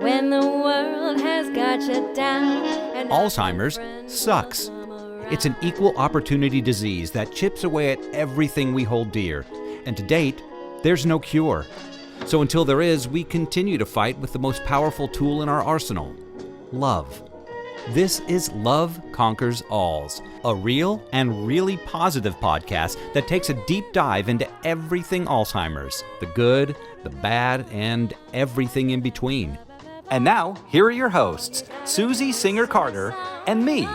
when the world has got you down. And Alzheimer's sucks. It's an equal opportunity disease that chips away at everything we hold dear. And to date, there's no cure. So until there is, we continue to fight with the most powerful tool in our arsenal, love. This is Love Conquers Alls, a real and really positive podcast that takes a deep dive into everything Alzheimer's, the good, the bad, and everything in between. And now, here are your hosts, Susie Singer-Carter and me,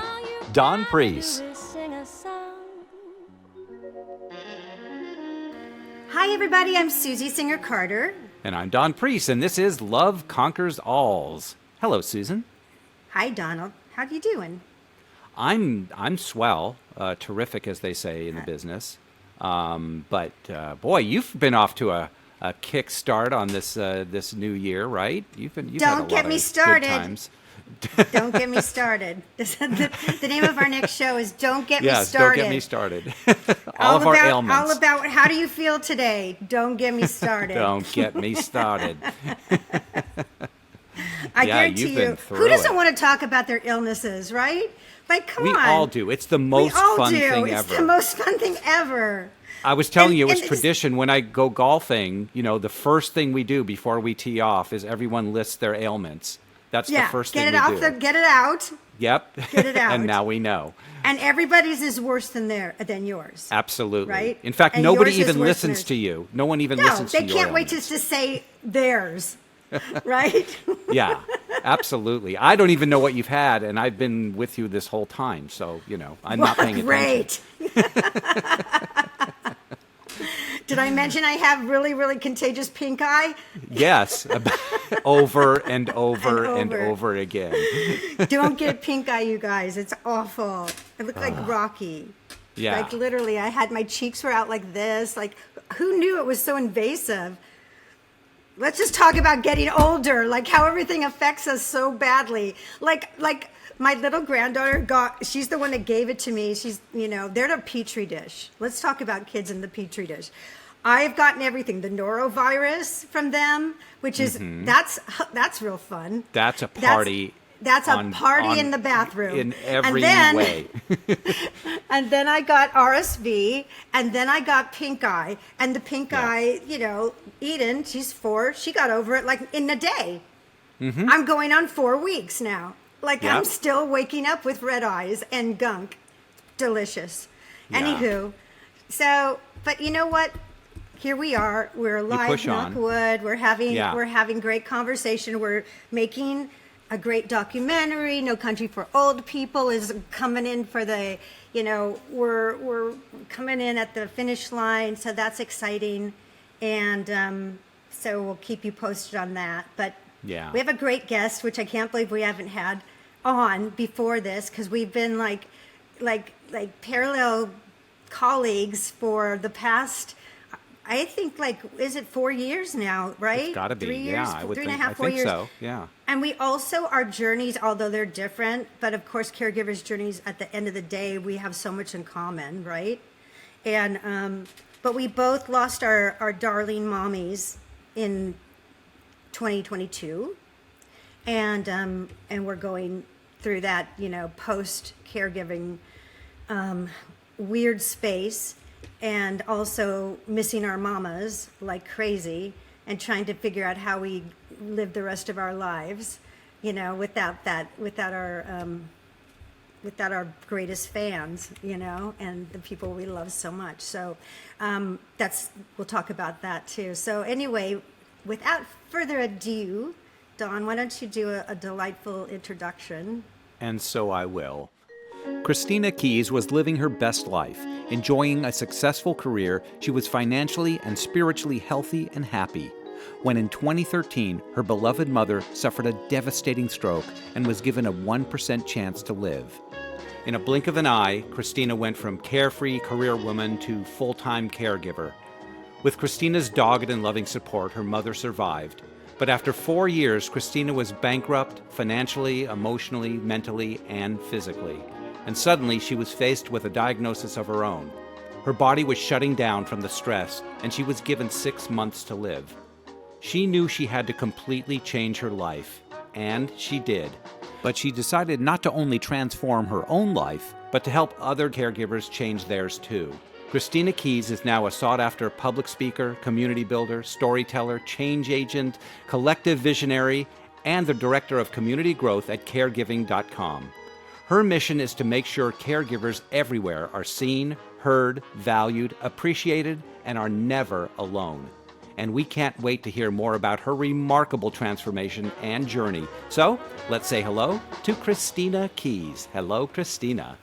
Don Priest. Hi everybody, I'm Susie Singer-Carter. And I'm Don Priest, and this is Love Conquers Alls. Hello, Susan. Hi Donald, how you doing? I'm swell, terrific as they say in the business. But boy, you've been off to a kick start on this new year, right? You've had a Don't lot get me of started. Good times. Don't get me started. The name of our next show is Don't Get Me Yes, Started. don't get me started. All of our ailments. All about how do you feel today? Don't get me started. Don't get me started. I Yeah, guarantee you've you, been through who doesn't it. want to talk about their illnesses, right? Like, come We on. all do. It's the most we all fun do. thing It's ever. the most fun thing ever. I was telling you, it was it's- tradition when I go golfing. You know, the first thing we do before we tee off is everyone lists their ailments. That's the first thing we do. Get it out. Yep. Get it out. And now we know. And everybody's is worse than yours. Absolutely. Right? In fact, And nobody yours is even worse listens than to you. No one even No, listens to they your can't wait ailments. to say theirs. Right? Yeah, absolutely. I don't even know what you've had, and I've been with you this whole time. So, you know, I'm not paying attention. Great. Did I mention I have really, really contagious pink eye? Yes, over and over And and over again. Don't get pink eye, you guys. It's awful. I look like Rocky. Yeah. Like literally, my cheeks were out like this. Like, who knew it was so invasive? Let's just talk about getting older, like how everything affects us so badly. Like my little granddaughter she's the one that gave it to me. She's, they're in a petri dish. Let's talk about kids in the petri dish. I've gotten everything, the norovirus from them, which is, that's real fun. That's a party. That's a party in the bathroom. In every way. And then I got RSV, and then I got pink eye. And the pink eye, Eden, she's 4, she got over it like in a day. Mm-hmm. I'm going on 4 weeks now. Like I'm still waking up with red eyes and gunk. Delicious. Yeah. Anywho, so, but you know what? Here we are. We're alive, knock wood. We're having great conversation. We're making a great documentary. No Country for Old People is coming in for the, we're coming in at the finish line. So that's exciting. And so we'll keep you posted on that. But we have a great guest, which I can't believe we haven't had on before this, because we've been like parallel colleagues for the past, I think, is it 4 years now, right? It's got to be. 3 years, Yeah, I would 3 think. and a half, I 4 think years. so. Yeah. And we also, our journeys, although they're different, but of course, caregivers' journeys, at the end of the day, we have so much in common, right? And but we both lost our darling mommies in 2022, and we're going through that, post caregiving weird space, and also missing our mamas like crazy, and trying to figure out how we live the rest of our lives, without our greatest fans, and the people we love so much. So we'll talk about that too. So anyway, without further ado, Dawn, why don't you do a delightful introduction? And so I will. Christina Keys was living her best life. Enjoying a successful career, she was financially and spiritually healthy and happy. When in 2013, her beloved mother suffered a devastating stroke and was given a 1% chance to live. In a blink of an eye, Christina went from carefree career woman to full-time caregiver. With Christina's dogged and loving support, her mother survived. But after 4 years, Christina was bankrupt financially, emotionally, mentally, and physically. And suddenly she was faced with a diagnosis of her own. Her body was shutting down from the stress, and she was given 6 months to live. She knew she had to completely change her life. and she did. But she decided not to only transform her own life, but to help other caregivers change theirs too. Christina Keys is now a sought-after public speaker, community builder, storyteller, change agent, collective visionary, and the director of community growth at caregiving.com. Her mission is to make sure caregivers everywhere are seen, heard, valued, appreciated, and are never alone. And we can't wait to hear more about her remarkable transformation and journey. So, let's say hello to Christina Keys. Hello, Christina.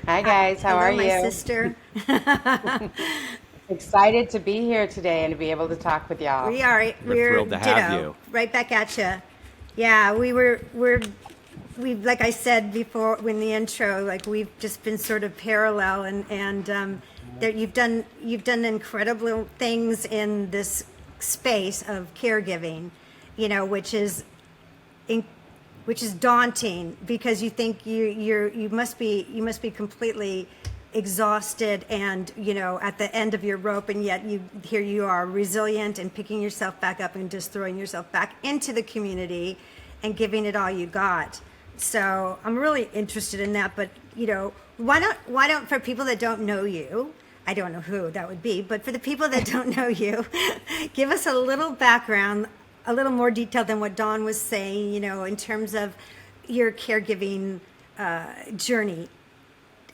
Hi guys, how are you? My sister. Excited to be here today and to be able to talk with y'all. We're thrilled to have you. Right back at you. Yeah, we like I said before in the intro, like we've just been sort of parallel, and that you've done incredible things in this space of caregiving, which is daunting, because you think you must be completely exhausted and at the end of your rope, and yet here you are, resilient and picking yourself back up and just throwing yourself back into the community and giving it all you got. So I'm really interested in that. But why don't for people that don't know you, I don't know who that would be, but for the people that don't know you, give us a little background, a little more detail than what Dawn was saying, in terms of your caregiving journey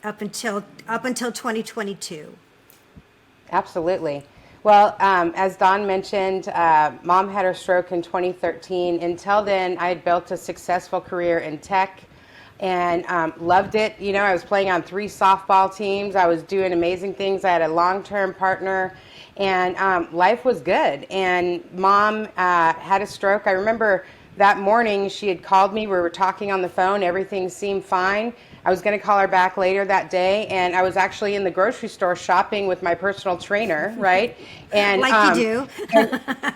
up until 2022. Absolutely. Well, as Dawn mentioned, Mom had her stroke in 2013. Until then, I had built a successful career in tech and loved it. I was playing on 3 softball teams. I was doing amazing things. I had a long-term partner, and life was good. And Mom had a stroke. I remember that morning she had called me. We were talking on the phone. Everything seemed fine. I was going to call her back later that day, and I was actually in the grocery store shopping with my personal trainer, right? And like you do.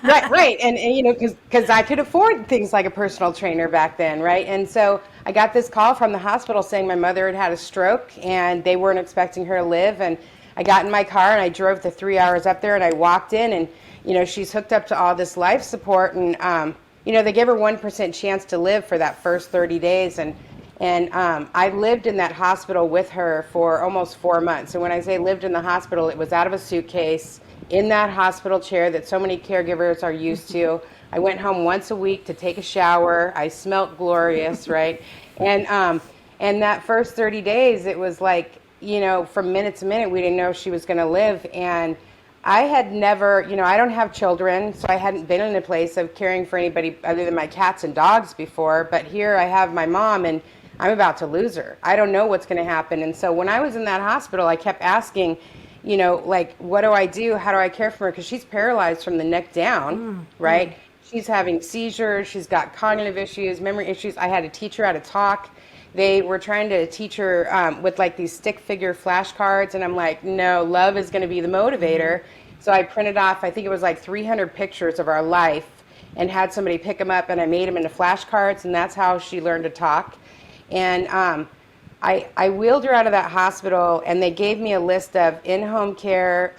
right. And because I could afford things like a personal trainer back then, right? And so I got this call from the hospital saying my mother had had a stroke, and they weren't expecting her to live. And I got in my car, and I drove the 3 hours up there, and I walked in, and she's hooked up to all this life support, and they gave her 1% chance to live for that first 30 days, and I lived in that hospital with her for almost 4 months. And when I say lived in the hospital, it was out of a suitcase, in that hospital chair that so many caregivers are used to. I went home once a week to take a shower. I smelled glorious, right? And that first 30 days, it was like, from minute to minute, we didn't know if she was going to live. And I had never, I don't have children, so I hadn't been in a place of caring for anybody other than my cats and dogs before. But here I have my mom, and I'm about to lose her. I don't know what's going to happen. And so when I was in that hospital, I kept asking, what do I do? How do I care for her? Because she's paralyzed from the neck down, right? She's having seizures. She's got cognitive issues, memory issues. I had to teach her how to talk. They were trying to teach her with like these stick figure flashcards. And I'm like, no, love is going to be the motivator. So I printed off, I think it was like 300 pictures of our life, and had somebody pick them up, and I made them into flashcards. And that's how she learned to talk. And I wheeled her out of that hospital, and they gave me a list of in-home care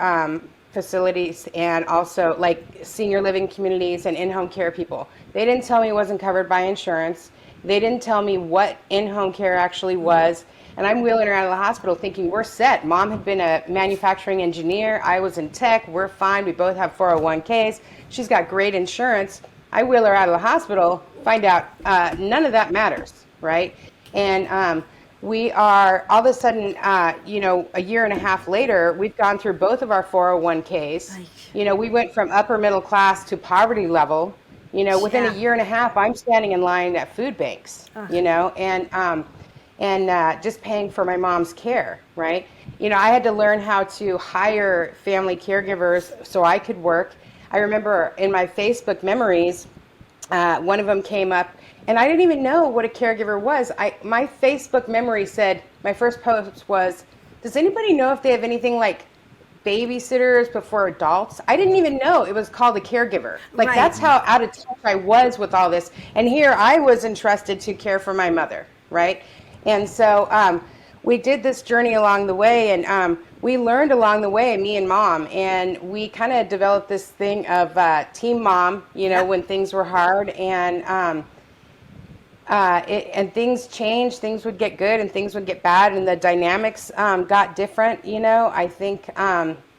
facilities, and also like senior living communities and in-home care people. They didn't tell me it wasn't covered by insurance. They didn't tell me what in-home care actually was. And I'm wheeling her out of the hospital thinking we're set. Mom had been a manufacturing engineer. I was in tech. We're fine. We both have 401ks. She's got great insurance. I wheel her out of the hospital, find out none of that matters, right? And we are, all of a sudden, a year and a half later, we've gone through both of our 401ks. We went from upper middle class to poverty level. Within a year and a half, I'm standing in line at food banks, and just paying for my mom's care, right? I had to learn how to hire family caregivers so I could work. I remember in my Facebook memories, one of them came up, and I didn't even know what a caregiver was. My Facebook memory said, my first post was, does anybody know if they have anything like babysitters before adults? I didn't even know it was called a caregiver. Like, right. That's how out of touch I was with all this. And here I was entrusted to care for my mother, right? And so we did this journey along the way, and we learned along the way, me and Mom, and we kind of developed this thing of team mom, when things were hard. And and things changed. Things would get good and things would get bad, and the dynamics got different. I think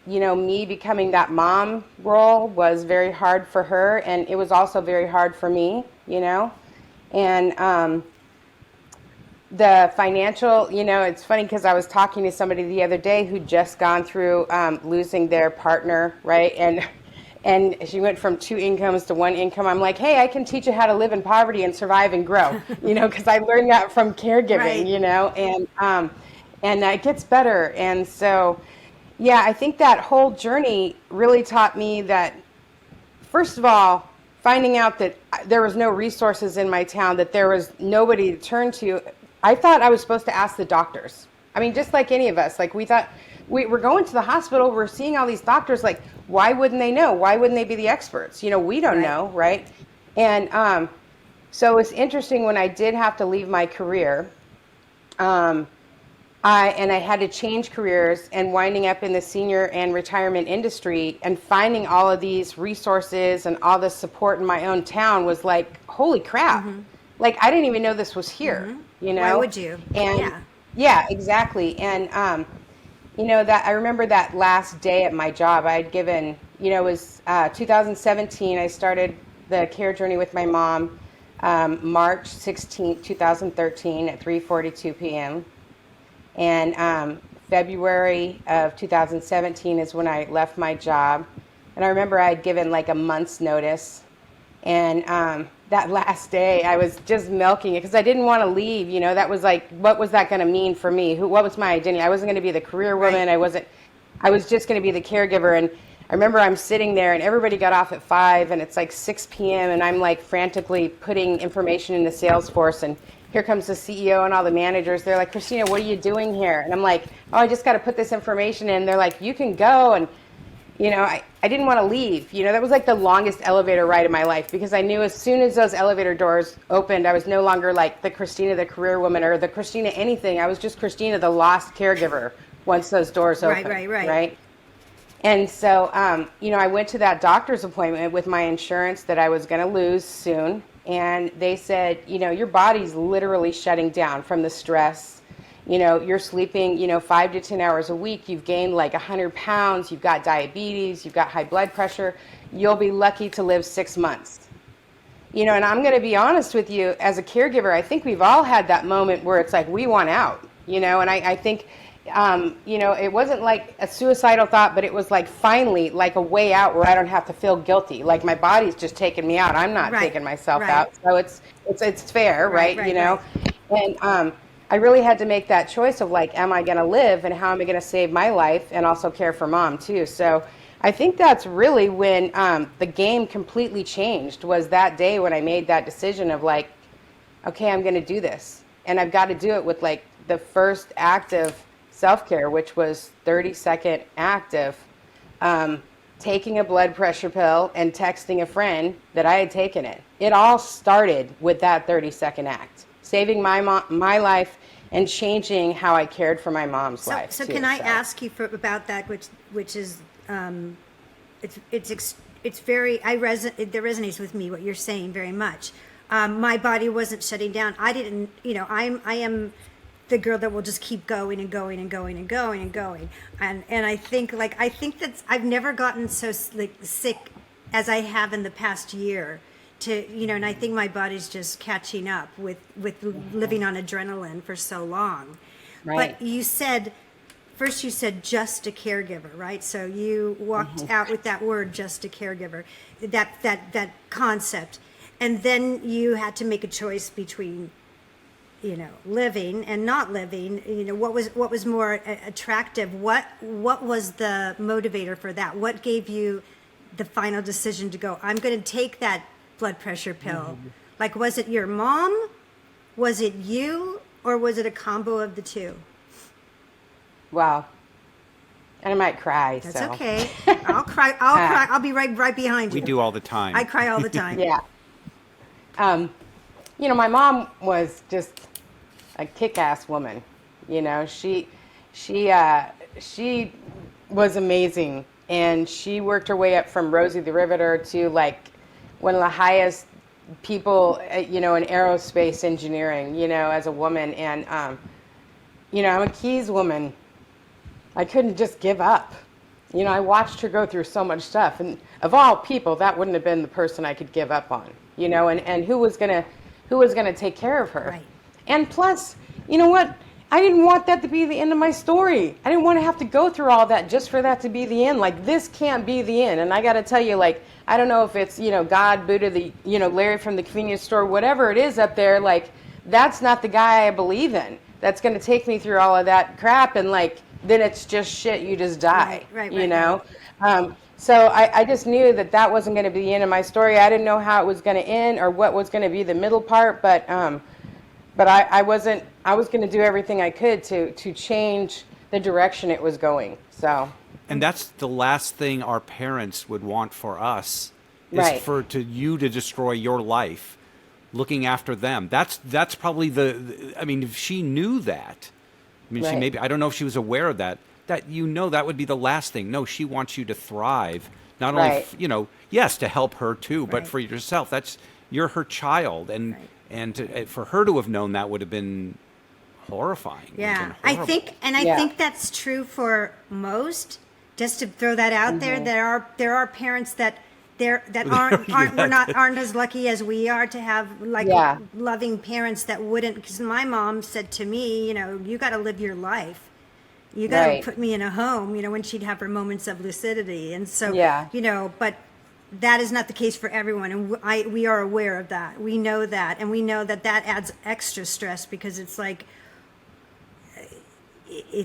me becoming that mom role was very hard for her, and it was also very hard for me. And the financial, it's funny because I was talking to somebody the other day who'd just gone through losing their partner, right? And she went from 2 incomes to 1 income. I'm like, hey, I can teach you how to live in poverty and survive and grow, because I learned that from caregiving, right. And it gets better. And so, yeah, I think that whole journey really taught me that, first of all, finding out that there was no resources in my town, that there was nobody to turn to. I thought I was supposed to ask the doctors. I mean, just like any of us, like we thought we're going to the hospital, we're seeing all these doctors, like, why wouldn't they know? Why wouldn't they be the experts? We don't know, right? And so it's interesting when I did have to leave my career, I had to change careers, and winding up in the senior and retirement industry and finding all of these resources and all this support in my own town was like, holy crap. Mm-hmm. Like, I didn't even know this was here, Why would you? And yeah, exactly. And, that I remember that last day at my job I had given, it was 2017. I started the care journey with my mom, March 16th, 2013 at 3:42 p.m. And February of 2017 is when I left my job. And I remember I had given like a month's notice. And that last day I was just milking it because I didn't want to leave. That was like, what was that going to mean for me? What was my identity? I wasn't going to be the career woman. Right. I was just going to be the caregiver. And I remember I'm sitting there and everybody got off at 5 and it's like 6 p.m. and I'm like frantically putting information into Salesforce, and here comes the CEO and all the managers. They're like, Christina, what are you doing here? And I'm like, oh, I just got to put this information in. They're like, you can go. And I didn't want to leave. That was like the longest elevator ride of my life, because I knew as soon as those elevator doors opened, I was no longer like the Christina, the career woman, or the Christina anything. I was just Christina, the lost caregiver, once those doors opened. Right. And so, I went to that doctor's appointment with my insurance that I was going to lose soon. And they said, your body's literally shutting down from the stress. You're sleeping, 5 to 10 hours a week. You've gained like 100 pounds. You've got diabetes. You've got high blood pressure. You'll be lucky to live 6 months. And I'm going to be honest with you, as a caregiver, I think we've all had that moment where it's like, we want out, and I think, it wasn't like a suicidal thought, but it was like finally like a way out where I don't have to feel guilty. Like my body's just taking me out. I'm not taking myself out. So it's fair, right? And, I really had to make that choice of like, am I going to live, and how am I going to save my life and also care for mom too? So I think that's really when the game completely changed, was that day when I made that decision of like, okay, I'm going to do this. And I've got to do it with like the first act of self-care, which was 30-second act of taking a blood pressure pill and texting a friend that I had taken it. It all started with that 30-second act, saving my life and changing how I cared for my mom's life. So can I ask you about that, which is, it's very, that resonates with me, what you're saying very much. My body wasn't shutting down. I didn't, I am the girl that will just keep going and going and going and going and going. And I think that's, I've never gotten so sick as I have in the past year. And I think my body's just catching up with living on adrenaline for so long. Right. But you said just a caregiver, right? So you walked out with that word, just a caregiver, that concept. And then you had to make a choice between, living and not living. What was more attractive? What was the motivator for that? What gave you the final decision to go, I'm going to take that blood pressure pill? Like, was it your mom? Was it you? Or was it a combo of the two? Wow. And I might cry. That's okay. I'll cry. Cry. I'll be right behind you. We do all the time. I cry all the time. Yeah. My mom was just a kick-ass woman. She was amazing. And she worked her way up from Rosie the Riveter to like one of the highest people, in aerospace engineering, as a woman. And, I'm a Keys woman. I couldn't just give up. I watched her go through so much stuff. And of all people, that wouldn't have been the person I could give up on, and who was going to take care of her. Right. And plus, you know what? I didn't want that to be the end of my story. I didn't want to have to go through all that just for that to be the end. Like, this can't be the end. And I got to tell you, like, I don't know if it's, God, Buddha, Larry from the convenience store, whatever it is up there, like, that's not the guy I believe in. That's going to take me through all of that crap. And, like, then it's just shit. You just die, right. So I just knew that wasn't going to be the end of my story. I didn't know how it was going to end or what was going to be the middle part, but I was going to do everything I could to change the direction it was going. So. And that's the last thing our parents would want for us, is right. for you to destroy your life, looking after them. That's probably I mean, if she knew that, I mean, right. I don't know if she was aware of that that would be the last thing. No, she wants you to thrive, not right. only, yes, to help her too, but right. for yourself. You're her child. And, right. and for her to have known that would have been horrifying. Yeah, I think that's true for most. Just to throw that out there, there are parents that aren't as lucky as we are to have loving parents that wouldn't. Because my mom said to me, you got to live your life. You got to right. put me in a home. When she'd have her moments of lucidity, and so but that is not the case for everyone, and we are aware of that. We know that, and we know that adds extra stress because it's like.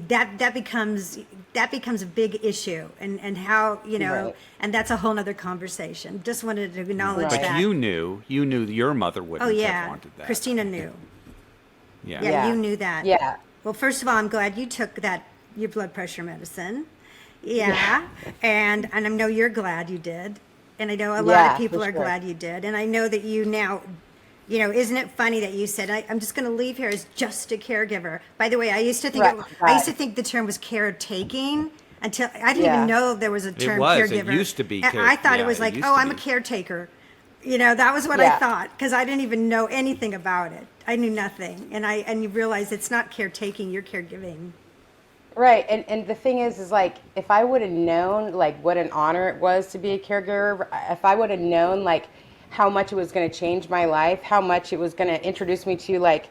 That becomes a big issue, and how right. and that's a whole nother conversation. Just wanted to acknowledge But that. you knew your mother wouldn't have wanted that. Christina knew. Yeah, you knew that. Yeah. Well, first of all, I'm glad you took your blood pressure medicine. Yeah. and I know you're glad you did, and I know a lot of people are glad you did, and I know that you now. Isn't it funny that you said I'm just going to leave here as just a caregiver? By the way, I used to think the term was caretaking until I didn't even know there was a term caregiver. It used to be. I thought it was like, I'm a caretaker. That was what I thought because I didn't even know anything about it. I knew nothing, and you realize it's not caretaking; you're caregiving. Right, and the thing is like if I would have known like what an honor it was to be a caregiver, if I would have known like. How much it was going to change my life, how much it was going to introduce me to like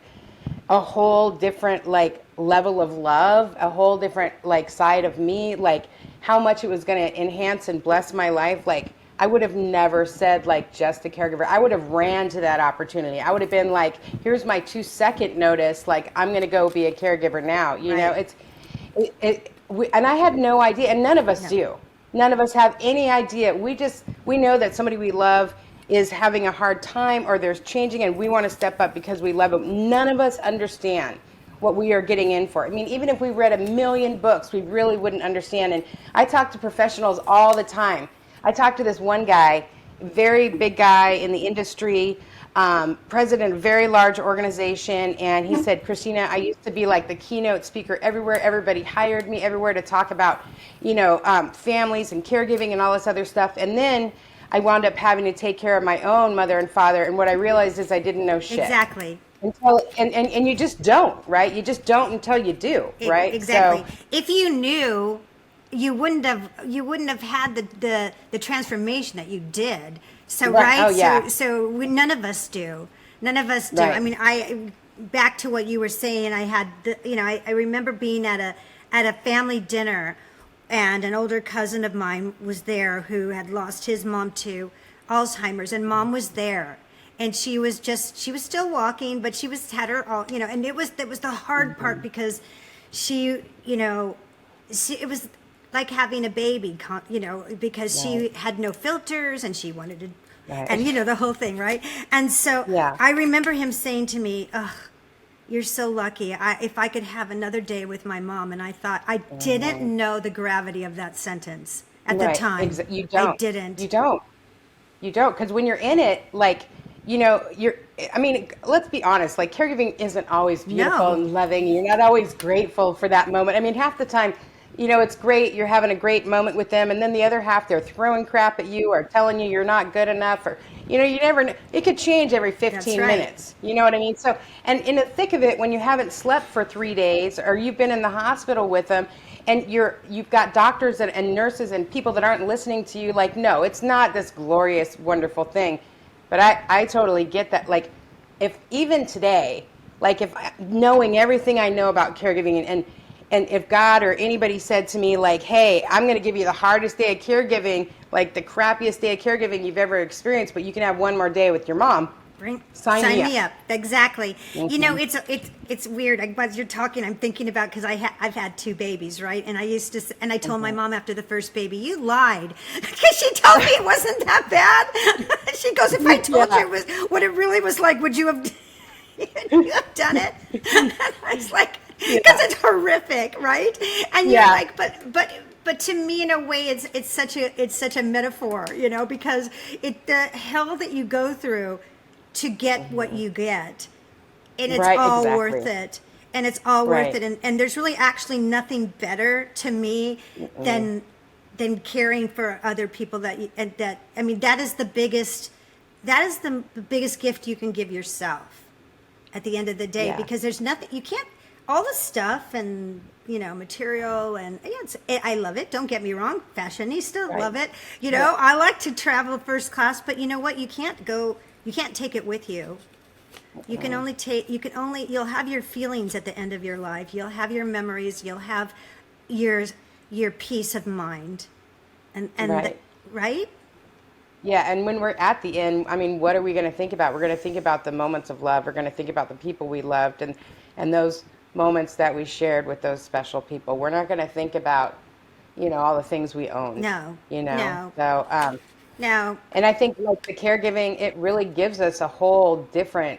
a whole different like level of love, a whole different like side of me, like how much it was going to enhance and bless my life. Like I would have never said like just a caregiver. I would have ran to that opportunity. I would have been like, here's my 2-second notice. Like I'm going to go be a caregiver now. You know, and I had no idea, and none of us do. None of us have any idea. We know that somebody we love is having a hard time or there's changing and we want to step up because we love them. None of us understand what we are getting in for. I mean, even if we read 1,000,000 books, we really wouldn't understand. And I talk to professionals all the time. I talked to this one guy, very big guy in the industry, president of a very large organization. And he said, Christina, I used to be like the keynote speaker everywhere. Everybody hired me everywhere to talk about, families and caregiving and all this other stuff. And then I wound up having to take care of my own mother and father, and what I realized is I didn't know shit. Exactly. Until and you just don't, right? You just don't until you do, right? Exactly. So, if you knew, you wouldn't have had the transformation that you did. So right. Oh, yeah. So none of us do. None of us do. Right. I mean, back to what you were saying. I had I remember being at a family dinner. And an older cousin of mine was there who had lost his mom to Alzheimer's, and mom was there, and she was still walking, but had her all, and it was the hard part because it was like having a baby, because she had no filters and she wanted to, and the whole thing, right? And so I remember him saying to me, ugh, you're so lucky. If I could have another day with my mom. And I thought, I didn't know the gravity of that sentence at the time. You don't. I didn't. You don't. Because when you're in it, like, let's be honest, like caregiving isn't always beautiful and loving. You're not always grateful for that moment. I mean, half the time it's great. You're having a great moment with them. And then the other half, they're throwing crap at you or telling you you're not good enough, or, you never know. It could change every 15 minutes. You know what I mean? So, and in the thick of it, when you haven't slept for 3 days or you've been in the hospital with them, and you've got doctors and nurses and people that aren't listening to you, like, no, it's not this glorious, wonderful thing. But I totally get that. Like, if even today, like, if knowing everything I know about caregiving, and if God or anybody said to me, like, hey, I'm going to give you the hardest day of caregiving, like the crappiest day of caregiving you've ever experienced, but you can have one more day with your mom. Sign me up. Exactly. Mm-hmm. It's weird. As you're talking, I'm thinking about, because I've had 2 babies, right? And I told my mom after the first baby, you lied, because she told me it wasn't that bad. She goes, if I told you it was what it really was like, would you have done it? And I was like, because it's horrific, right? And you're like, but to me, in a way, it's such a metaphor, because the hell that you go through to get what you get, and it's all worth it, and it's all worth it, and there's really actually nothing better to me than caring for other people that is the biggest gift you can give yourself at the end of the day, because there's nothing you can't, all the stuff and material, and I love it, don't get me wrong, fashionista, love it, I like to travel first class, but you know what, you can't take it with you. You'll have your feelings at the end of your life. You'll have your memories. You'll have your peace of mind. And right? Yeah, and when we're at the end, what are we going to think about? We're going to think about the moments of love. We're going to think about the people we loved and those moments that we shared with those special people. We're not going to think about, all the things we own. No. No. So, no. And I think, like, the caregiving, it really gives us a whole different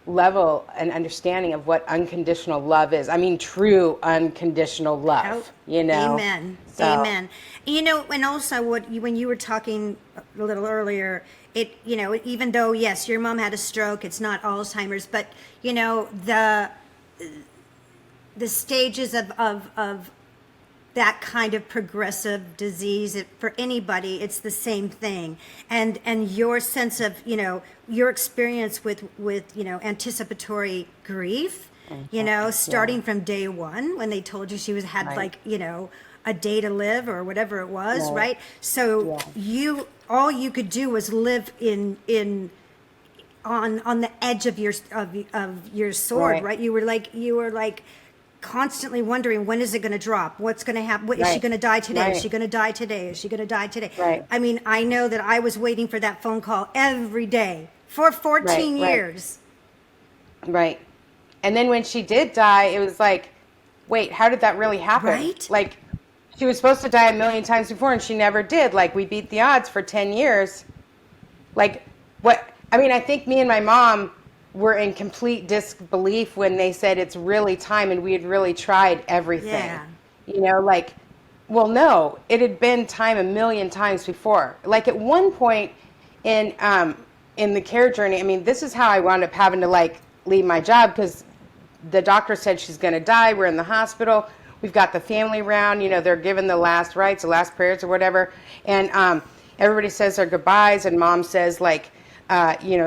level and understanding of what unconditional love is. True unconditional love, Amen. So. Amen. And also when you were talking a little earlier, even though, yes, your mom had a stroke, it's not Alzheimer's, but, the stages of that kind of progressive disease, for anybody, it's the same thing. And your sense of, your experience with anticipatory grief, starting from day one when they told you she had a day to live or whatever it was, right? So all you could do was live on the edge of your sword, right? You were like constantly wondering, when is it going to drop? What's going to happen? Is she going to die today? Is she going to die today? Is she going to die today? Right. I know that I was waiting for that phone call every day for 14 years. Right. And then when she did die, it was like, wait, how did that really happen? Right. Like, she was supposed to die a million times before, and she never did. Like, we beat the odds for 10 years. Like, what? I think me and my mom were in complete disbelief when they said it's really time, and we had really tried everything. Yeah. Well, no, it had been time a million times before. Like, at one point in the care journey, this is how I wound up having to leave my job, because the doctor said she's going to die. We're in the hospital. We've got the family around. They're given the last rites, the last prayers or whatever, and everybody says their goodbyes, and mom says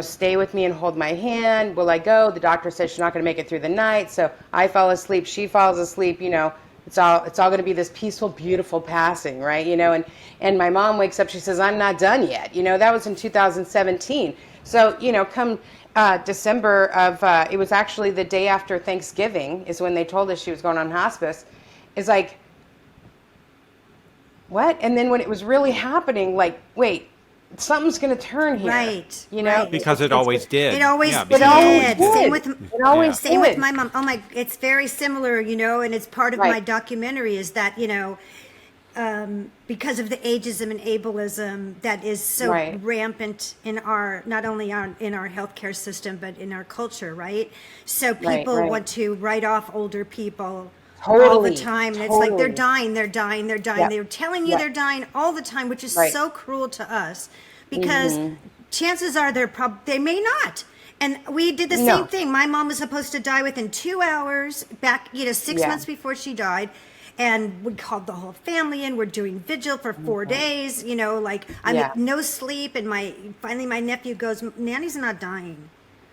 stay with me and hold my hand. Will I go? The doctor says she's not going to make it through the night. So I fall asleep. She falls asleep. It's all going to be this peaceful, beautiful passing, right? And my mom wakes up. She says, I'm not done yet. That was in 2017. So, come December of, it was actually the day after Thanksgiving is when they told us she was going on hospice. It's like, what? And then when it was really happening, wait, something's going to turn here, right? Right. Because it always did. It always did. Same with my mom. Oh my, it's very similar, and it's part of my documentary is that because of the ageism and ableism that is so rampant in our not only in our healthcare system but in our culture, right? So people want to write off older people. All the time, and it's like they're dying. Yep. They're telling you they're dying all the time, which is so cruel to us, because chances are they may not. And we did the same thing. My mom was supposed to die within 2 hours back, 6 months before she died, And we called the whole family in. We're doing vigil for 4 days, like I'm no sleep. And finally my nephew goes, Nanny's not dying.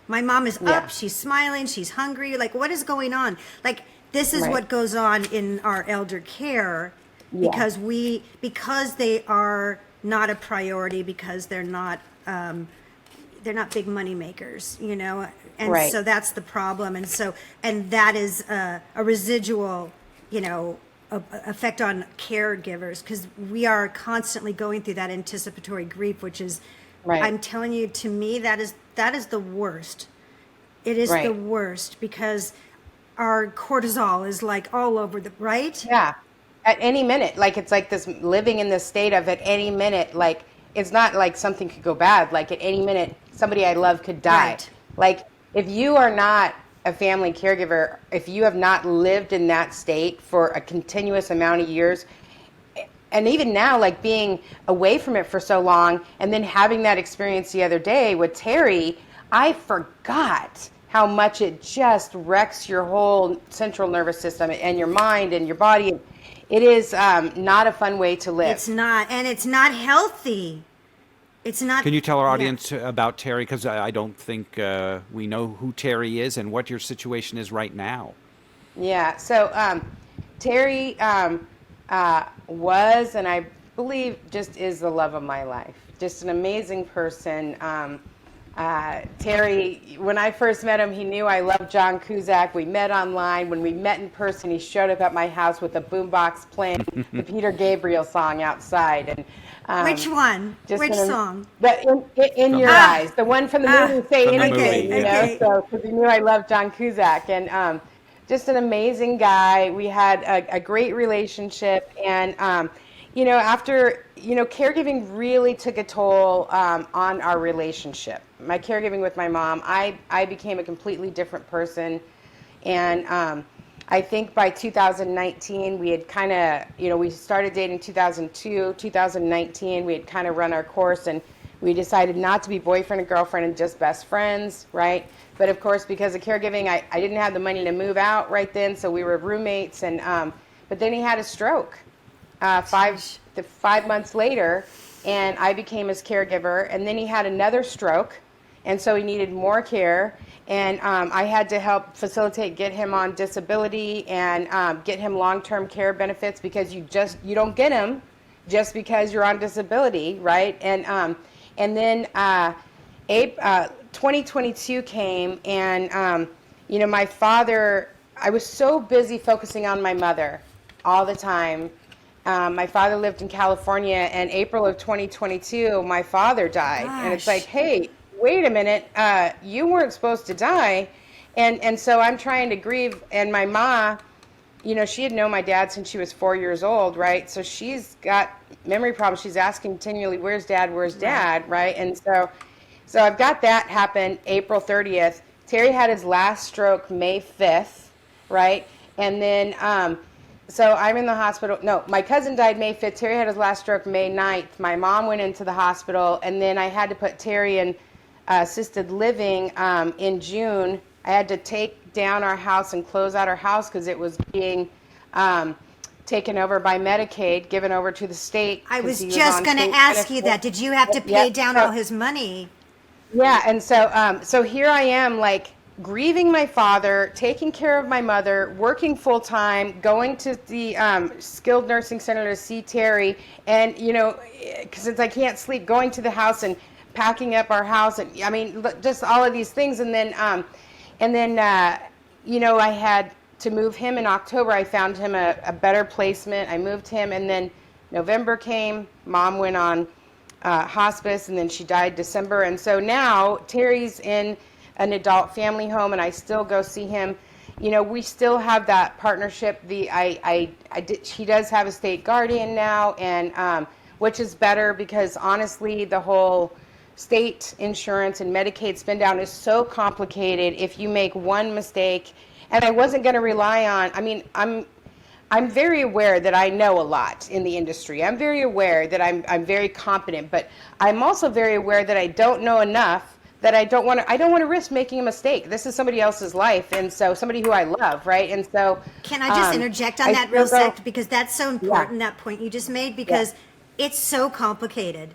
My mom is up. She's smiling. She's hungry. Like, what is going on? Like, this is what goes on in our elder care because they are not a priority, because they're not big money makers, and so that's the problem. And that is a residual, effect on caregivers, because we are constantly going through that anticipatory grief, which is, I'm telling you, to me, that is the worst. It is the worst, because our cortisol is like all over Yeah. At any minute, like it's like this living in this state of at any minute, like it's not like something could go bad. Like at any minute, somebody I love could die. Right. Like if you are not a family caregiver, if you have not lived in that state for a continuous amount of years, and even now, like being away from it for so long, and then having that experience the other day with Terry, I forgot how much it just wrecks your whole central nervous system and your mind and your body. It is not a fun way to live. It's not, and it's not healthy. It's not. Can you tell our audience about Terry? Because I don't think we know who Terry is and what your situation is right now. Yeah. So Terry was, and I believe just is, the love of my life. Just an amazing person. Terry, when I first met him, he knew I loved John Cusack. We met online. When we met in person, he showed up at my house with a boombox playing the Peter Gabriel song outside. And which one? Which song? In Your Eyes, the one from the movie Say Anything. Okay. So because he knew I loved John Cusack, and just an amazing guy. We had a great relationship, and after caregiving really took a toll on our relationship. My caregiving with my mom, I became a completely different person, and I think by 2019 we had kind of, we started dating 2002, 2019 we had kind of run our course, and we decided not to be boyfriend and girlfriend and just best friends, right? But of course, because of caregiving, I didn't have the money to move out right then, so we were roommates, and but then he had a stroke 5 months later, and I became his caregiver, and then he had another stroke, and so he needed more care, and I had to help facilitate, get him on disability, and get him long-term care benefits, because you don't get them just because you're on disability, right? And then 2022 came, and my father, I was so busy focusing on my mother all the time. My father lived in California, and April of 2022, my father died. Gosh. And it's like, hey, wait a minute, you weren't supposed to die. And so I'm trying to grieve, and my ma, she had known my dad since she was 4 years old, right? So she's got memory problems. She's asking continually, where's dad, right? And so I've got that happen April 30th. Terry had his last stroke May 5th, right? And then, so I'm in the hospital. No, my cousin died May 5th. Terry had his last stroke May 9th. My mom went into the hospital, and then I had to put Terry in assisted living in June. I had to take down our house and close out our house because it was being taken over by Medicaid, given over to the state. I was just going to ask you that. Did you have to pay down all his money? Yeah, and so here I am, like, grieving my father, taking care of my mother, working full time, going to the skilled nursing center to see Terry, and because since I can't sleep, going to the house and packing up our house, and I mean just all of these things, and then I had to move him in October. I found him a better placement. I moved him, and then November came. Mom went on hospice, and then she died December, and so now Terry's in an adult family home, and I still go see him. We still have that partnership. He does have a state guardian now, and which is better, because honestly, the whole state insurance and Medicaid spin down is so complicated. If you make one mistake, and I wasn't going to rely on. I mean, I'm very aware that I know a lot in the industry. I'm very aware that I'm very competent, but I'm also very aware that I don't know enough that I don't want to risk making a mistake. This is somebody else's life, and so somebody who I love, right? And so can I just interject on that real sec, because that's so important, that point you just made, because it's so complicated,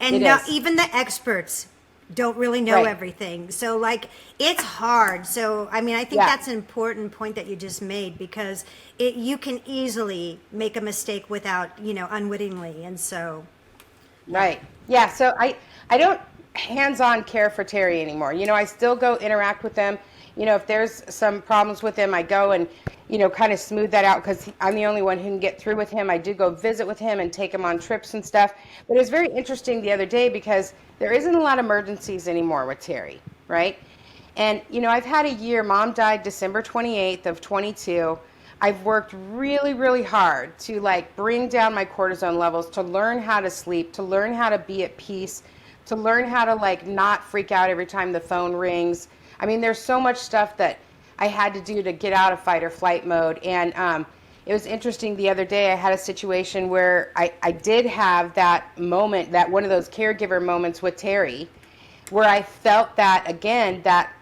and even the experts don't really know everything. So like, it's hard. So I mean, I think that's an important point that you just made, because you can easily make a mistake without, unwittingly. And so right. Yeah. So I don't hands-on care for Terry anymore. I still go interact with them. If there's some problems with him, I go and kind of smooth that out, because I'm the only one who can get through with him. I do go visit with him and take him on trips and stuff. But it was very interesting the other day, because there isn't a lot of emergencies anymore with Terry, right? And, I've had a year. Mom died December 28th of 22. I've worked really, really hard to bring down my cortisone levels, to learn how to sleep, to learn how to be at peace, to learn how to not freak out every time the phone rings. I mean, there's so much stuff that I had to do to get out of fight or flight mode. And it was interesting the other day, I had a situation where I did have that moment, that one of those caregiver moments with Terry, where I felt that, again, that,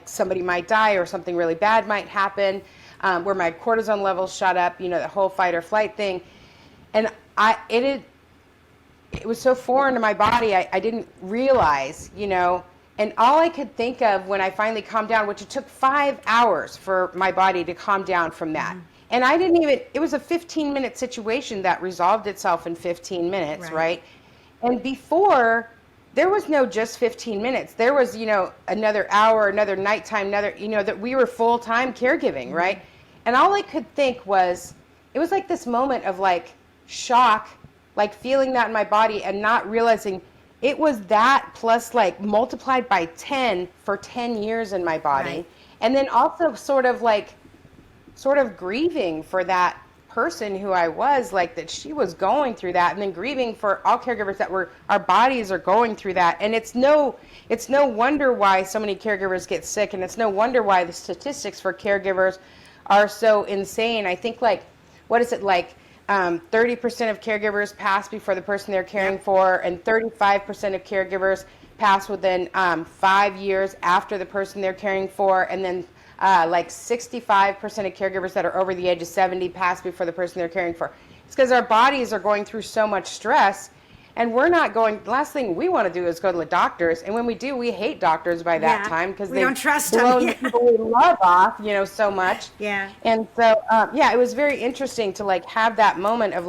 somebody might die or something really bad might happen, where my cortisone levels shot up, the whole fight or flight thing. And it was so foreign to my body, I didn't realize, and all I could think of when I finally calmed down, which it took 5 hours for my body to calm down from that. And it was a 15-minute situation that resolved itself in 15 minutes, right? And before, there was no just 15 minutes. There was, another hour, another nighttime, that we were full-time caregiving, right? And all I could think was, it was like this moment of shock, feeling that in my body and not realizing it was that plus multiplied by 10 for 10 years in my body. Right. And then also sort of grieving for that person who I was, that she was going through that, and then grieving for all caregivers our bodies are going through that. And it's no wonder why so many caregivers get sick, and it's no wonder why the statistics for caregivers are so insane. I think 30% of caregivers pass before the person they're caring for, and 35% of caregivers pass within 5 years after the person they're caring for, and then 65% of caregivers that are over the age of 70 pass before the person they're caring for. It's because our bodies are going through so much stress, and we're not going. The last thing we want to do is go to the doctors, and when we do, we hate doctors by that time, because we don't trust blown them. The people we love off, so much. Yeah. And so, it was very interesting to have that moment of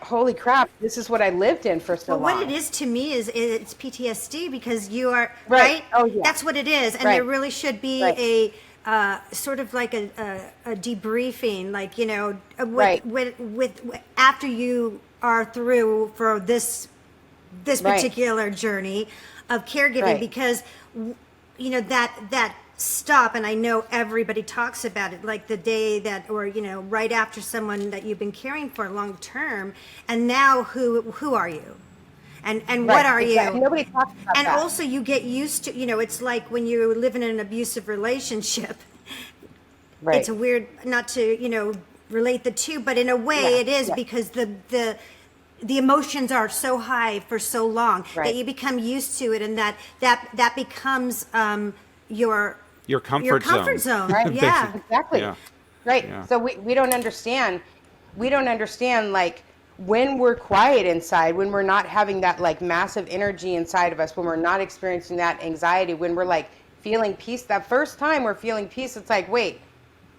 holy crap, this is what I lived in for so long. What it is to me is it's PTSD, because you are right. Oh yeah. That's what it is, and there really should be a sort of a debriefing, with after you are through for this particular journey of caregiving, because that stop, and I know everybody talks about it, the day that, or right after someone that you've been caring for long term, and now who are you, and what are you? Nobody talks about and that. Also, you get used to, it's like when you live in an abusive relationship. Right. It's a weird, not to relate the two, but in a way it is, because the emotions are so high for so long that you become used to it, and that becomes your comfort zone. Right. Yeah. Exactly. Yeah. Right. Yeah. So we don't understand. When we're quiet inside, when we're not having that massive energy inside of us, when we're not experiencing that anxiety, when we're feeling peace. That first time we're feeling peace, it's wait,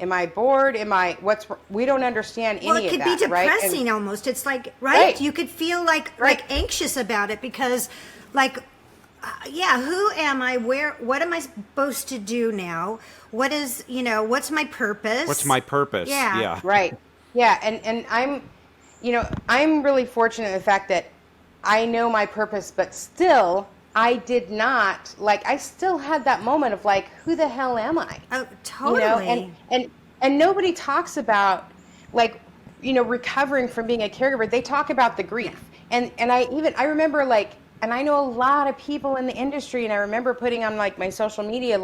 am I bored? We don't understand any of that. Well, it could be depressing almost. It's right? You could feel anxious about it, because who am I? What am I supposed to do now? What is, what's my purpose? What's my purpose? Yeah. Right. Yeah. And I'm really fortunate in the fact that I know my purpose, but still, I did not, I still had that moment of who the hell am I? Oh, totally. And nobody talks about recovering from being a caregiver. They talk about the grief. And I remember and I know a lot of people in the industry, and I remember putting on my social media,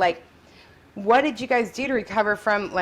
what did you guys do to recover from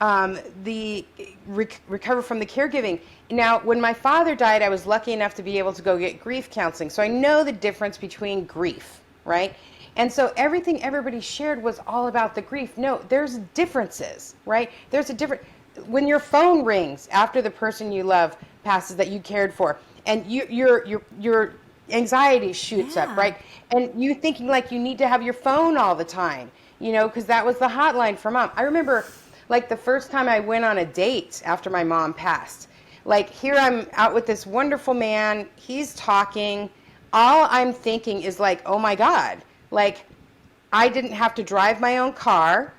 the recover from the caregiving. Now, when my father died, I was lucky enough to be able to go get grief counseling. So I know the difference between grief, right? And so everything everybody shared was all about the grief. No, there's differences, right? There's a different, when your phone rings after the person you love passes that you cared for, and your anxiety shoots up, right? And you thinking like you need to have your phone all the time, because that was the hotline for mom. I remember like the first time I went on a date after my mom passed, like here I'm out with this wonderful man, he's talking, all I'm thinking is like, oh my God, like I didn't have to drive my own car.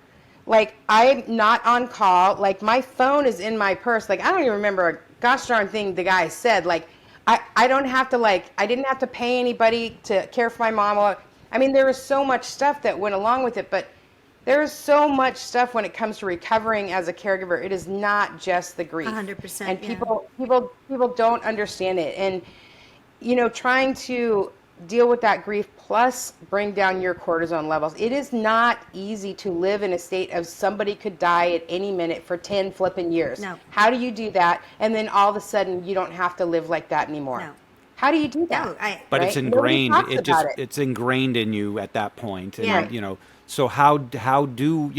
Like I'm not on call. Like my phone is in my purse. Like I don't even remember a gosh darn thing the guy said. Like I don't have to I didn't have to pay anybody to care for my mom. I mean, there was so much stuff that went along with it, but there is so much stuff when it comes to recovering as a caregiver. It is not just the grief. 100%. And people don't understand it. And trying to deal with that grief plus bring down your cortisone levels. It is not easy to live in a state of somebody could die at any minute for 10 flipping years. No. How do you do that? And then all of a sudden you don't have to live like that anymore. No. How do you do that? No, but right? it's ingrained. It. It's ingrained in you at that point. And, Yeah. So how do,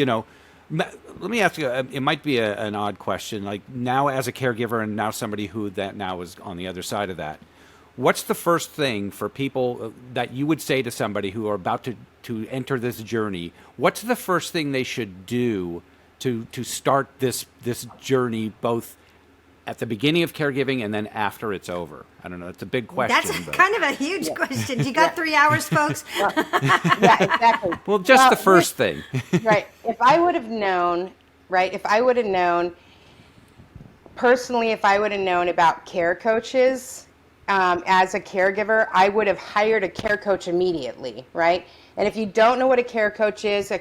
let me ask you, it might be an odd question, like now as a caregiver and now somebody who that now is on the other side of that. What's the first thing for people that you would say to somebody who are about to enter this journey? What's the first thing they should do to start this journey, both at the beginning of caregiving and then after it's over? I don't know. It's a big question. That's kind of a huge question. You got 3 hours, folks? Yeah, exactly. Well, just the first thing. Right. If I would have known, personally, if I would have known about care coaches, as a caregiver, I would have hired a care coach immediately, right? And if you don't know what a care coach is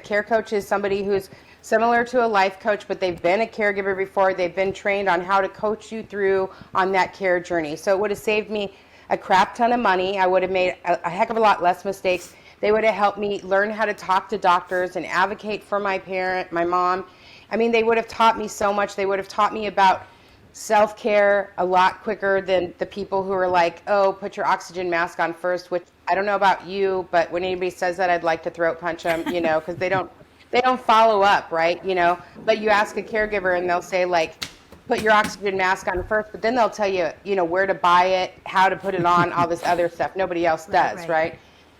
somebody who's similar to a life coach, but they've been a caregiver before. They've been trained on how to coach you through on that care journey. So it would have saved me a crap ton of money. I would have made a heck of a lot less mistakes. They would have helped me learn how to talk to doctors and advocate for my mom. I mean, they would have taught me so much. They would have taught me about self-care a lot quicker than the people who are like, oh, put your oxygen mask on first, which I don't know about you, but when anybody says that, I'd like to throat punch them, because they don't follow up, right? But you ask a caregiver and they'll say like, put your oxygen mask on first, but then they'll tell you, where to buy it, how to put it on, all this other stuff. Nobody else does, right?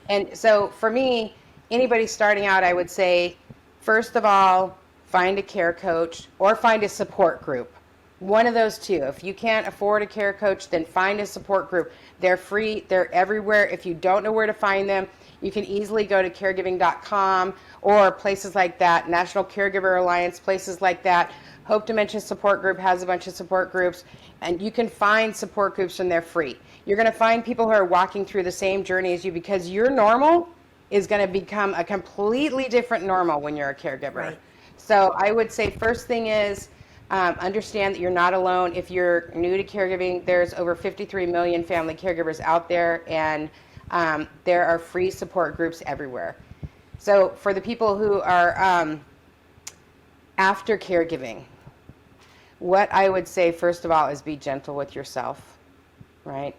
And so for me, anybody starting out, I would say, first of all, find a care coach or find a support group. One of those two. If you can't afford a care coach, then find a support group. They're free. They're everywhere. If you don't know where to find them, you can easily go to caregiving.com or places like that, National Caregiver Alliance, places like that. Hope Dementia Support Group has a bunch of support groups, and you can find support groups and they're free. You're going to find people who are walking through the same journey as you, because your normal is going to become a completely different normal when you're a caregiver. Right. So I would say first thing is, understand that you're not alone. If you're new to caregiving, there's over 53 million family caregivers out there, and there are free support groups everywhere. So for the people who are after caregiving, what I would say first of all is be gentle with yourself, right?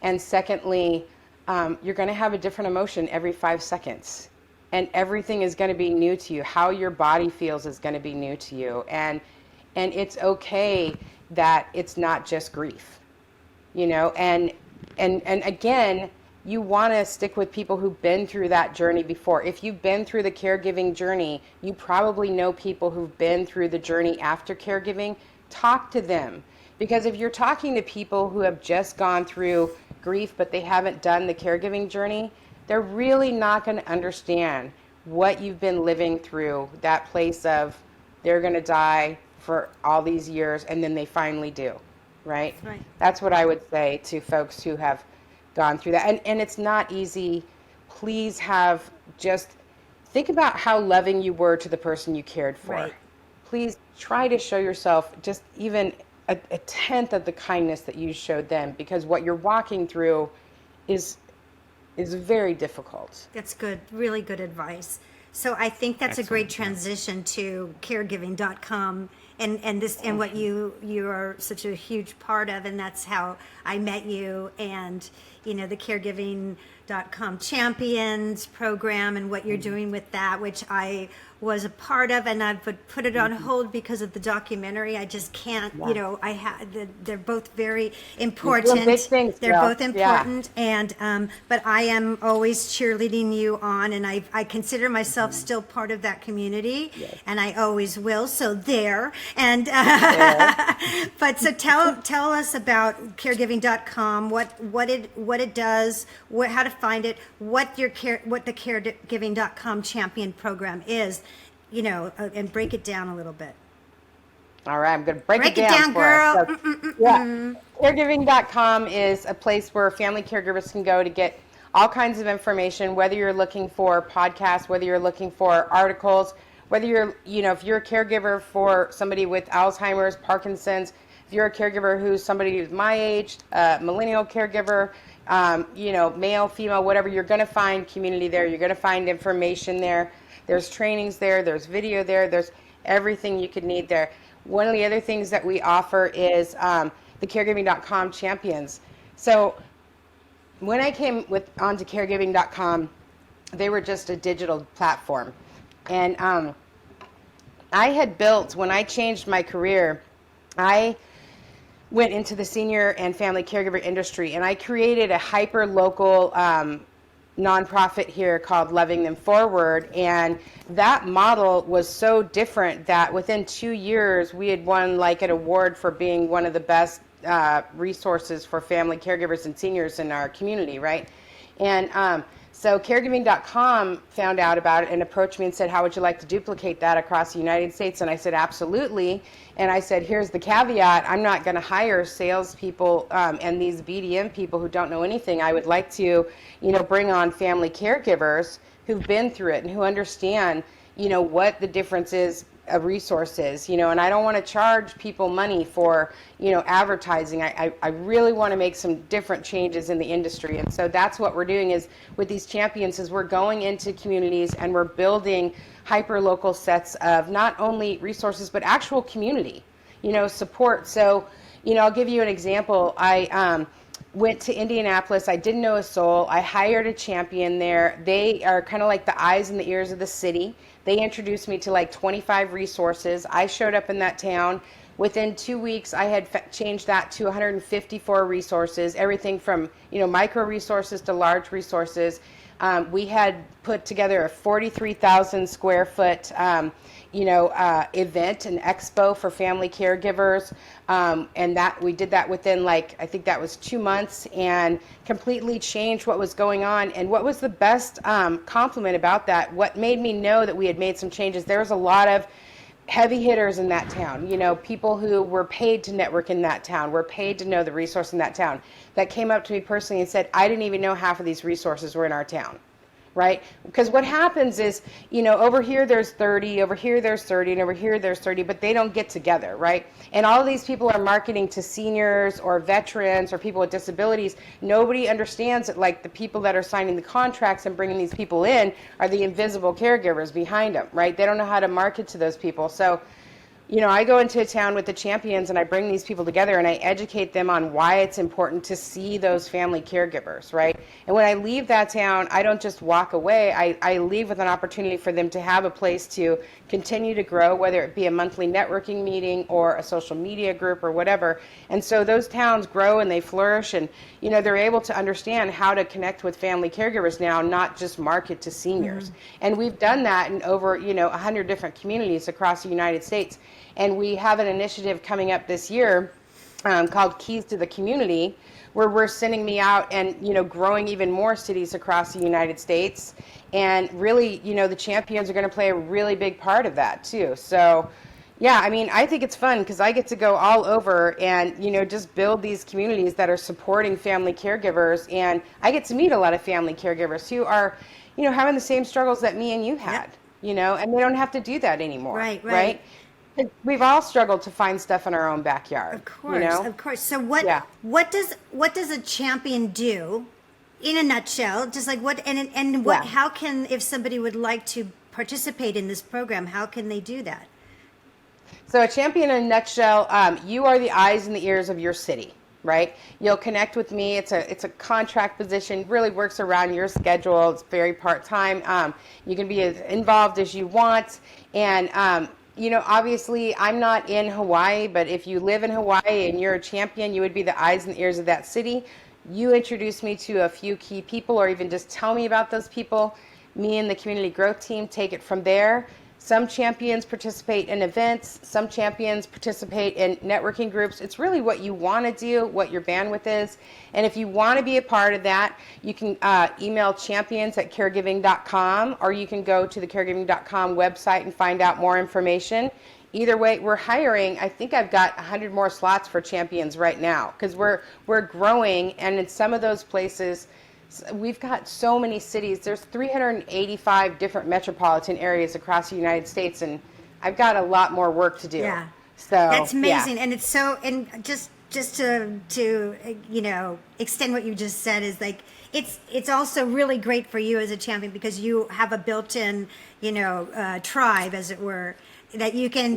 And secondly, you're going to have a different emotion every 5 seconds, and everything is going to be new to you. How your body feels is going to be new to you, and it's okay that it's not just grief, and again, you want to stick with people who've been through that journey before. If you've been through the caregiving journey, you probably know people who've been through the journey after caregiving. Talk to them, because if you're talking to people who have just gone through grief but they haven't done the caregiving journey, they're really not going to understand what you've been living through, that place of they're going to die for all these years and then they finally do, right? Right. That's what I would say to folks who have gone through that. And it's not easy. Please just think about how loving you were to the person you cared for. Right. Please try to show yourself just even a tenth of the kindness that you showed them, because what you're walking through is very difficult. That's good. Really good advice. So I think that's a great Excellent. transition to caregiving.com and what you are such a huge part of, and that's how I met you, and the caregiving.com champions program and what you're doing with that, which I was a part of, and I've put it on hold because of the documentary. I just can't, they're both very important. Big things, they're girl. both important, and but I am always cheerleading you on, and I consider myself still part of that community, and I always will. So there, and but so tell us about caregiving.com, what it does, how to find it, what the caregiving.com champion program is, and break it down a little bit. All right, I'm going to break it down for girl. us. So, caregiving.com is a place where family caregivers can go to get all kinds of information, whether you're looking for podcasts, whether you're looking for articles, whether you're, if you're a caregiver for somebody with Alzheimer's, Parkinson's, if you're a caregiver who's somebody who's my age, millennial caregiver, male, female, whatever, you're going to find community there. You're going to find information there. There's trainings there. There's video there. There's everything you could need there. One of the other things that we offer is the caregiving.com champions. So when I came onto caregiving.com, they were just a digital platform. And I had built, when I changed my career, I went into the senior and family caregiver industry, and I created a hyper-local nonprofit here called Loving Them Forward, and that model was so different that within 2 years we had won like an award for being one of the best resources for family caregivers and seniors in our community, right? And so caregiving.com found out about it and approached me and said, how would you like to duplicate that across the United States? And I said, absolutely. And I said, here's the caveat. I'm not going to hire salespeople and these BDM people who don't know anything. I would like to, bring on family caregivers who've been through it and who understand, what the difference is of resources, and I don't want to charge people money for, advertising. I really want to make some different changes in the industry. And so that's what we're doing is with these champions is we're going into communities and we're building hyper-local sets of not only resources, but actual community, support. So, I'll give you an example. I went to Indianapolis. I didn't know a soul. I hired a champion there. They are kind of like the eyes and the ears of the city. They introduced me to like 25 resources. I showed up in that town. Within 2 weeks, I had changed that to 154 resources, everything from, micro resources to large resources. We had put together a 43,000 square foot, event, an expo for family caregivers. And that we did that within I think that was 2 months, and completely changed what was going on. And what was the best compliment about that, what made me know that we had made some changes, there was a lot of heavy hitters in that town, people who were paid to network in that town, were paid to know the resource in that town, that came up to me personally and said, I didn't even know half of these resources were in our town. Right? Because what happens is, over here there's 30, over here there's 30, and over here there's 30, but they don't get together, right? And all of these people are marketing to seniors or veterans or people with disabilities. Nobody understands that, the people that are signing the contracts and bringing these people in are the invisible caregivers behind them, right? They don't know how to market to those people. So, I go into a town with the champions and I bring these people together and I educate them on why it's important to see those family caregivers, right? And when I leave that town, I don't just walk away. I leave with an opportunity for them to have a place to continue to grow, whether it be a monthly networking meeting or a social media group or whatever. And so those towns grow and they flourish, and, they're able to understand how to connect with family caregivers now, not just market to seniors. And we've done that in over, 100 different communities across the United States. And we have an initiative coming up this year called Keys to the Community, where we're sending me out and, growing even more cities across the United States. And really, the champions are going to play a really big part of that too. So, yeah, I think it's fun because I get to go all over and, just build these communities that are supporting family caregivers. And I get to meet a lot of family caregivers who are, having the same struggles that me and you had, and they don't have to do that anymore. Right? We've all struggled to find stuff in our own backyard. Of course, of course. So what does a champion do, in a nutshell? Just like what? How can, if somebody would like to participate in this program, how can they do that? So a champion in a nutshell, you are the eyes and the ears of your city, right? You'll connect with me. It's a contract position, really works around your schedule. It's very part-time. You can be as involved as you want. And, obviously I'm not in Hawaii, but if you live in Hawaii and you're a champion, you would be the eyes and ears of that city. You introduce me to a few key people, or even just tell me about those people. Me and the community growth team take it from there. Some champions participate in events. Some champions participate in networking groups. It's really what you want to do, what your bandwidth is. And if you want to be a part of that, you can email champions@caregiving.com, or you can go to the caregiving.com website and find out more information. Either way, we're hiring. I think I've got 100 more slots for champions right now, because we're growing, and in some of those places, we've got so many cities. There's 385 different metropolitan areas across the United States, and I've got a lot more work to do. Yeah. So that's amazing. Yeah. And it's so, and just to extend what you just said, is like, it's also really great for you as a champion, because you have a built-in, tribe, as it were, that you can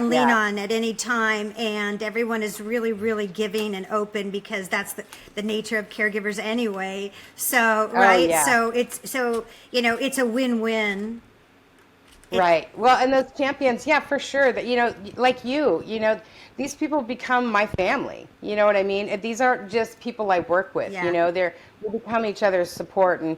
lean on at any time, and everyone is really, really giving and open, because that's the nature of caregivers anyway. So right, so it's a win-win. Right. Well, and those champions, yeah, for sure. That like these people become my family. You know what I mean? And these aren't just people I work with. Yeah. We become each other's support, and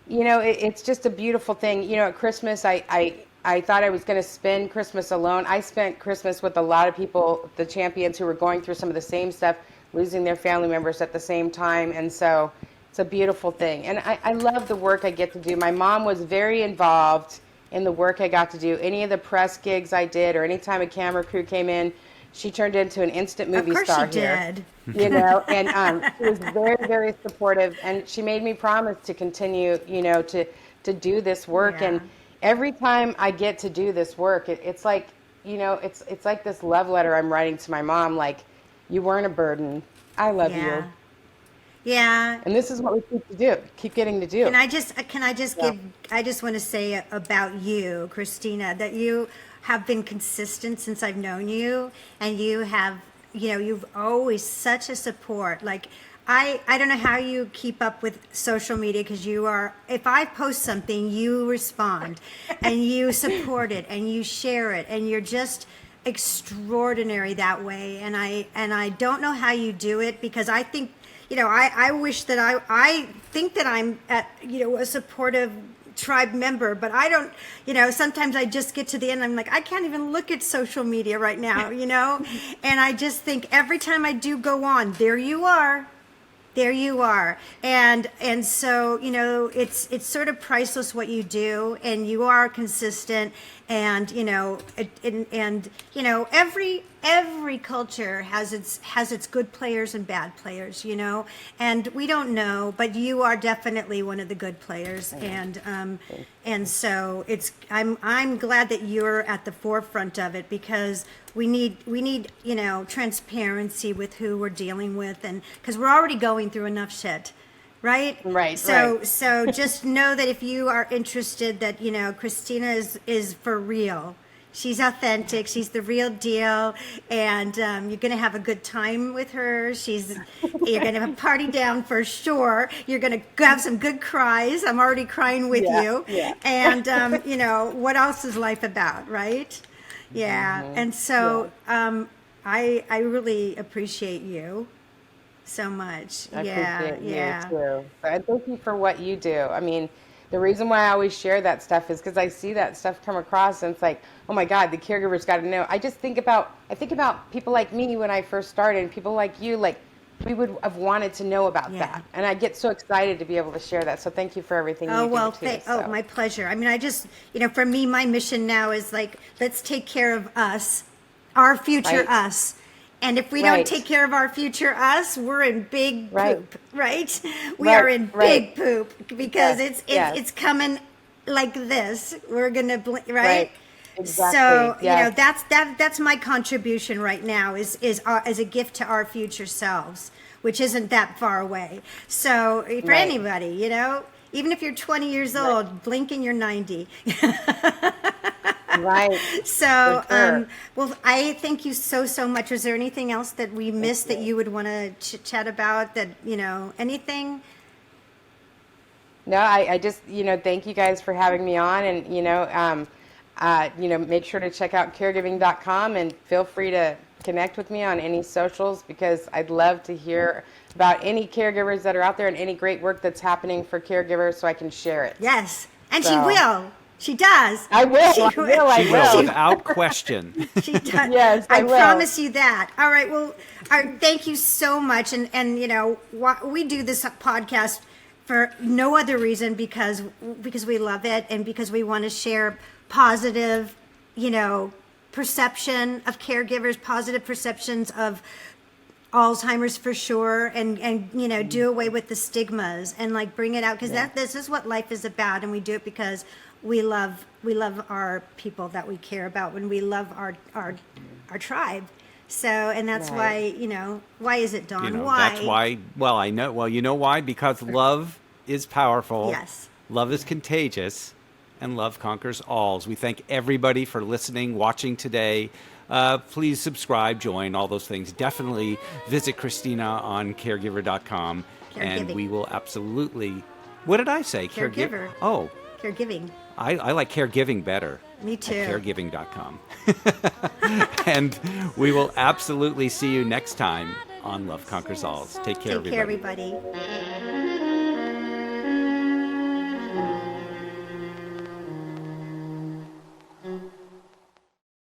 it's just a beautiful thing. At Christmas, I thought I was going to spend Christmas alone. I spent Christmas with a lot of people, the champions, who were going through some of the same stuff, losing their family members at the same time. And so it's a beautiful thing. And I love the work I get to do. My mom was very involved in the work I got to do. Any of the press gigs I did, or any time a camera crew came in, she turned into an instant movie star here. Of course she did. And she was very, very supportive. And she made me promise to continue, to do this work. Yeah. And every time I get to do this work, it's like, it's like this love letter I'm writing to my mom, like, you weren't a burden. I love you. Yeah. And this is what we keep getting to do. And I just want to say about you, Christina, that you have been consistent since I've known you, and you have, you've always such a support. Like, I don't know how you keep up with social media, because if I post something, you respond and you support it and you share it, and you're just extraordinary that way. And I don't know how you do it, because I think, I wish that I think that I'm a supportive tribe member, but I don't, sometimes I just get to the end, I'm like, I can't even look at social media right now, and I just think every time I do go on, there you are. And so, it's sort of priceless what you do, and you are consistent, and, every culture has its good players and bad players, and we don't know, but you are definitely one of the good players. And so I'm glad that you're at the forefront of it, because we need transparency with who we're dealing with, and because we're already going through enough shit, right? Right. So just know that if you are interested, that Christina is for real. She's authentic. She's the real deal, and you're going to have a good time with her. You're going to have a party down for sure. You're going to have some good cries. I'm already crying with you. Yeah. And what else is life about, right? Yeah. Mm-hmm. And so I really appreciate you so much. I appreciate you too. And thank you for what you do. I mean, the reason why I always share that stuff is because I see that stuff come across, and it's like, oh my God, the caregivers got to know. I think about people like me when I first started, and people like you, like, we would have wanted to know about that. And I get so excited to be able to share that. So thank you for everything you do too. Oh, my pleasure. I mean, I just, for me, my mission now is like, let's take care of us, our future us. And if we don't take care of our future us, we're in big poop, right? We are in big poop, because it's coming like this. We're gonna, right? Exactly. So that's my contribution right now is as a gift to our future selves, which isn't that far away. So for anybody, Even if you're 20 years old, blink and you're 90. Right. So, sure. Well, I thank you so much. Was there anything else that we missed that you would want to chat about? That, anything? No, I just, thank you guys for having me on, and, make sure to check out caregiving.com, and feel free to connect with me on any socials, because I'd love to hear about any caregivers that are out there and any great work that's happening for caregivers, so I can share it. Yes. And she will. She does. I will. She will, without question. She does. Yes, I will. Promise you that. All right. Well, thank you so much. And we do this podcast for no other reason because we love it, and because we want to share positive, perception of caregivers, positive perceptions of Alzheimer's for sure, and do away with the stigmas and bring it out, because this is what life is about, and we do it because we love our people that we care about, when we love our tribe. So, and that's why why is it, Dawn? Why? That's why. Well, I know. Well, you know why? Because love is powerful. Yes. Love is contagious, and love conquers all. We thank everybody for listening, watching today. Please subscribe, join, all those things. Definitely visit Christina on caregiver.com, and we will absolutely. What did I say? Caregiver. Oh. Caregiving. I like caregiving better. Me too. At caregiving.com. And we will absolutely see you next time on Love Conquers All. Take care, everybody.